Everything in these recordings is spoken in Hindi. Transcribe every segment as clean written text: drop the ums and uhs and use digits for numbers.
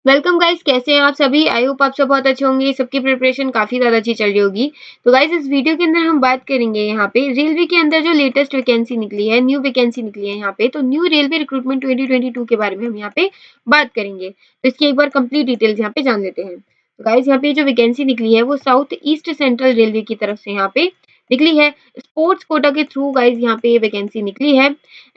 वेलकम गाइस, कैसे हैं आप सभी? आई होप आप सब बहुत अच्छे होंगे। सबकी प्रिपरेशन काफ़ी ज़्यादा अच्छी चल रही होगी। तो गाइस इस वीडियो के अंदर हम बात करेंगे यहाँ पे रेलवे के अंदर जो लेटेस्ट वैकेंसी निकली है, न्यू वैकेंसी निकली है यहाँ पे, तो न्यू रेलवे रिक्रूटमेंट 2022 के बारे में हम यहाँ पे बात करेंगे। तो इसकी एक बार कंप्लीट डिटेल्स यहाँ पे जान लेते हैं। तो गाइस यहाँ पे जो वैकेंसी निकली है वो साउथ ईस्ट सेंट्रल रेलवे की तरफ से यहाँ पे निकली है। स्पोर्ट्स कोटा के थ्रू गाइस यहाँ पे ये वैकेंसी निकली है।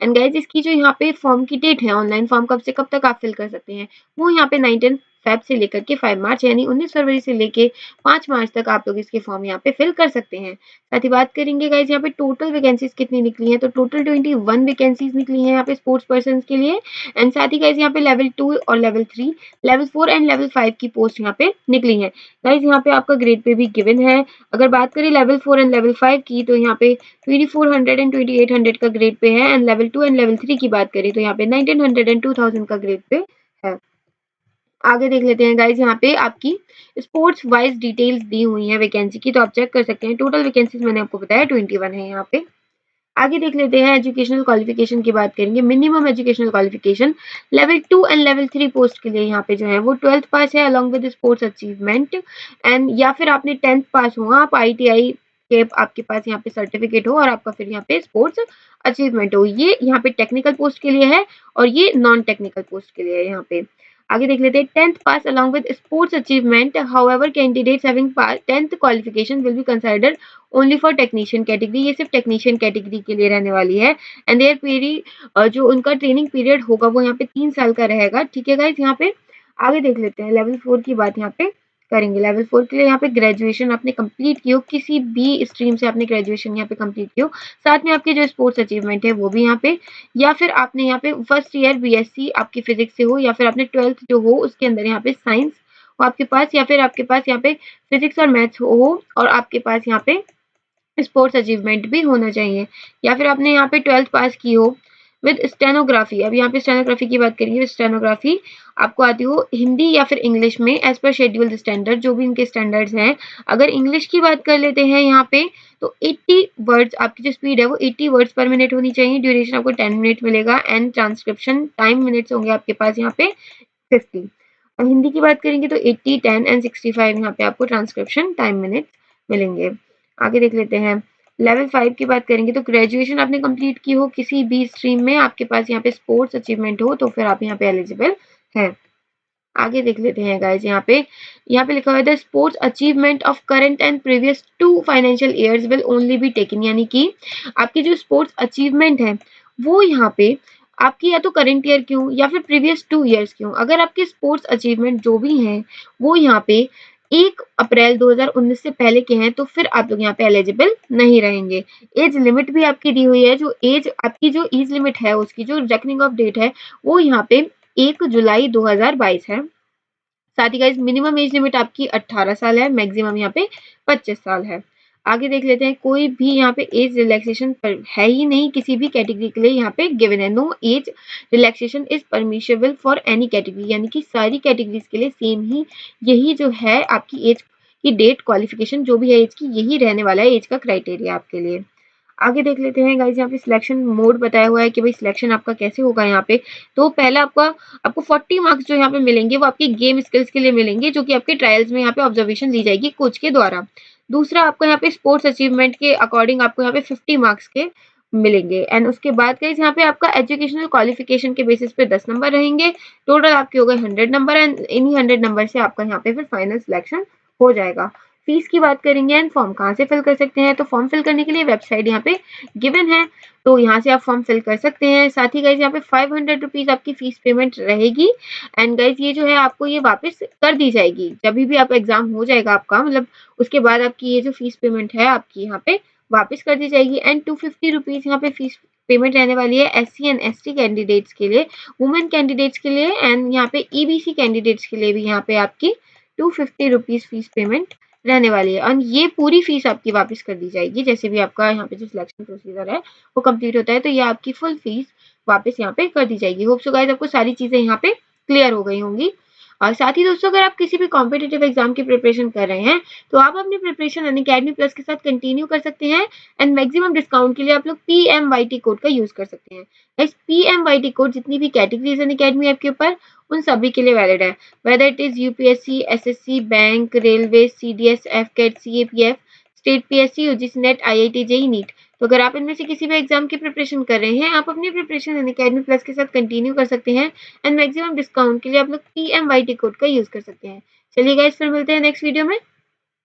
एंड गाइस इसकी जो यहाँ पे फॉर्म की डेट है, ऑनलाइन फॉर्म कब से कब तक आप फिल कर सकते हैं, वो यहाँ पे 19 फेब से लेकर के 5 मार्च यानी 19 फरवरी से लेके 5 मार्च तक आप लोग इसके फॉर्म यहाँ पे फिल कर सकते हैं। साथ ही बात करेंगे गाइस यहाँ पे टोटल वैकेंसीज कितनी निकली हैं, तो टोटल 21 वैकेंसीज निकली हैं यहाँ पे स्पोर्ट्स पर्सन के लिए। एंड साथ ही गाइस यहाँ पे लेवल 2 और लेवल 3, लेवल 4 एंड लेवल 5 की पोस्ट यहाँ पे निकली हैं। गाइस यहाँ पे आपका ग्रेड पे भी गिवन है। अगर बात करें लेवल 4 एंड लेवल 5 की, तो यहाँ पे 2400 एंड 2800 का ग्रेड पे है। एंड लेवल 2 एंड लेवल 3 की बात करें तो यहाँ पे 1900 एंड 2000 का ग्रेड पे है। आगे देख लेते हैं गाइस, यहाँ पे आपकी स्पोर्ट्स वाइज डिटेल्स दी हुई है वैकेंसी की, तो आप चेक कर सकते हैं। टोटल वैकेंसीज मैंने आपको बताया 21 है यहाँ पे। आगे देख लेते हैं एजुकेशनल क्वालिफिकेशन की बात करेंगे। Minimum educational qualification level 2 and level 3 post के लिए यहाँ पे जो है वो 12th पास है along with sports achievement. And या फिर आपने 10th पास हो, आप आईटीआई के आपके पास यहाँ पे सर्टिफिकेट हो और आपका फिर यहाँ पे स्पोर्ट्स अचीवमेंट हो। ये यहाँ पे टेक्निकल पोस्ट के लिए है और ये नॉन टेक्निकल पोस्ट के लिए है यहाँ पे। आगे देख लेते हैं 10th pass along with sports achievement. However, candidates having 10th qualification will be considered only for technician category. ये सिर्फ टेक्नीशियन कैटेगरी के लिए रहने वाली है। एंड देयर पीरियड जो उनका ट्रेनिंग पीरियड होगा वो यहाँ पे 3 साल का रहेगा। ठीक है गाइज, यहाँ पे आगे देख लेते हैं लेवल 4 की बात यहाँ पे करेंगे। लेवल 4 के लिए यहाँ पे ग्रेजुएशन आपने कंप्लीट की हो, किसी भी स्ट्रीम से आपने ग्रेजुएशन यहाँ पे कंप्लीट की हो, साथ में आपके जो स्पोर्ट्स अचीवमेंट है वो भी यहाँ पे, या फिर आपने यहाँ पे फर्स्ट ईयर बीएससी आपकी फिजिक्स से हो, या फिर आपने 12th जो हो उसके अंदर यहाँ पे साइंस हो आपके पास, या फिर आपके पास यहाँ पे फिजिक्स और मैथ्स हो और आपके पास यहाँ पे स्पोर्ट्स अचीवमेंट भी होना चाहिए, या फिर आपने यहाँ पे 12th पास की हो विद स्टेनोग्राफी। अब यहाँ पे स्टेनोग्राफी की बात करेंगे। स्टेनोग्राफी आपको आती हो हिंदी या फिर इंग्लिश में एज पर शेड्यूल्ड स्टैंडर्ड, जो भी इनके स्टैंडर्ड्स हैं। अगर इंग्लिश की बात कर लेते हैं यहाँ पे, तो 80 वर्ड्स आपकी जो स्पीड है वो 80 वर्ड्स पर मिनट होनी चाहिए। ड्यूरेशन आपको 10 मिनट मिलेगा एंड ट्रांसक्रिप्शन टाइम मिनट्स होंगे आपके पास यहाँ पे 50। और हिंदी की बात करेंगे तो 80, 10 एंड 65 यहाँ पे आपको ट्रांसक्रिप्शन टाइम मिनट मिलेंगे। आगे देख लेते हैं लेवल 5 की बात करेंगे। तो ग्रेजुएशन आपने कंप्लीट की हो किसी भी स्ट्रीम में, आपके पास यहाँ पे स्पोर्ट्स अचीवमेंट हो, तो फिर आप यहाँ पे एलिजिबल हैं। आगे देख लेते हैं गाइस, यहाँ पे लिखा हुआ है the sports achievement of current and previous 2 financial years will only be taken, यानी कि आपकी जो स्पोर्ट्स अचीवमेंट है वो यहाँ पे आपकी या तो करंट ईयर की हो या फिर प्रीवियस 2 ईयर्स की हो। अगर आपके स्पोर्ट्स अचीवमेंट जो भी हैं वो यहाँ पे 1 अप्रैल 2019 से पहले के हैं, तो फिर आप लोग यहाँ पे एलिजिबल नहीं रहेंगे। एज लिमिट भी आपकी दी हुई है। जो एज आपकी जो एज लिमिट है उसकी जो रेकनिंग ऑफ डेट है वो यहाँ पे 1 जुलाई 2022 है। साथ ही गाइस मिनिमम एज लिमिट आपकी 18 साल है, मैक्सिमम यहाँ पे 25 साल है। आगे देख लेते हैं, कोई भी यहाँ पे एज रिलैक्सेशन पर है ही नहीं किसी भी कैटेगरी के लिए यहाँ पे गिवन है। No age relaxation is permissible for any category, यानी कि सारी कैटेगरीज के लिए सेम ही यही जो है आपकी एज की डेट क्वालिफिकेशन जो भी है एज की, यही रहने वाला है एज का क्राइटेरिया आपके लिए। आगे देख लेते हैं गाइस, यहाँ पे सिलेक्शन मोड बताया हुआ है कि भाई सिलेक्शन आपका कैसे होगा यहाँ पे। तो पहला आपको 40 मार्क्स जो यहाँ पे मिलेंगे वो आपकी गेम स्किल्स के लिए मिलेंगे, जो कि आपके ट्रायल्स में यहाँ पे ऑब्जर्वेशन ली जाएगी कोच के द्वारा। दूसरा आपको यहाँ पे स्पोर्ट्स अचीवमेंट के अकॉर्डिंग आपको यहाँ पे 50 मार्क्स के मिलेंगे। एंड उसके बाद गाइस यहाँ पे आपका एजुकेशनल क्वालिफिकेशन के बेसिस पे 10 नंबर रहेंगे। टोटल आपके हो गए 100 नंबर एंड इन्हीं 100 नंबर से आपका यहाँ पे फिर फाइनल सिलेक्शन हो जाएगा। फीस की बात करेंगे एंड फॉर्म कहाँ से फिल कर सकते हैं, तो फॉर्म फिल करने के लिए वेबसाइट यहाँ पे गिवन है, तो यहाँ से आप फॉर्म फिल कर सकते हैं। साथ ही गाइज यहाँ पे 500 रुपीज आपकी फीस पेमेंट रहेगी। एंड गाइज ये जो है आपको ये वापस कर दी जाएगी जब भी आपका एग्जाम हो जाएगा आपका, मतलब उसके बाद आपकी ये जो फीस पेमेंट है आपकी यहाँ पे वापस कर दी जाएगी। एंड 250 रुपीज यहाँ पे फीस पेमेंट रहने वाली है SC एंड ST कैंडिडेट्स के लिए, वुमेन कैंडिडेट्स के लिए एंड यहाँ पे EBC कैंडिडेट्स के लिए भी यहाँ पे आपकी 250 रुपीज फीस पेमेंट रहने वाली है। और ये पूरी फीस आपकी वापस कर दी जाएगी जैसे भी आपका यहाँ पे जो सिलेक्शन प्रोसीजर है वो कंप्लीट होता है, तो ये आपकी फुल फीस वापस यहाँ पे कर दी जाएगी। होप सो गाइस आपको सारी चीजें यहाँ पे क्लियर हो गई होंगी। और साथ ही दोस्तों, अगर आप किसी भी कॉम्पिटेटिव एग्जाम की प्रिपरेशन कर रहे हैं तो आप अपनी प्रिपरेशन अनअकैडमी प्लस के साथ कंटिन्यू कर सकते हैं। एंड मैक्सिमम डिस्काउंट के लिए आप लोग PMYT कोड का यूज कर सकते हैं। इस PMYT कोड जितनी भी कैटेगरीज अनअकैडमी ऐप के ऊपर उन सभी के लिए वैलिड है, whether it is UPSC, SSC, bank, railway, CDS, AFCAT, CAPF, state PSC, UGC NET, IIT, JEE, NEET. तो अगर आप इनमें से किसी भी एग्जाम की प्रिपरेशन कर रहे हैं, आप अपनी प्रिपरेशन अनअकैडमी प्लस के साथ कंटिन्यू कर सकते हैं एंड मैक्सिमम डिस्काउंट के लिए आप लोग PMYT कोड का यूज कर सकते हैं। चलिए गाइस, फिर मिलते हैं नेक्स्ट वीडियो में।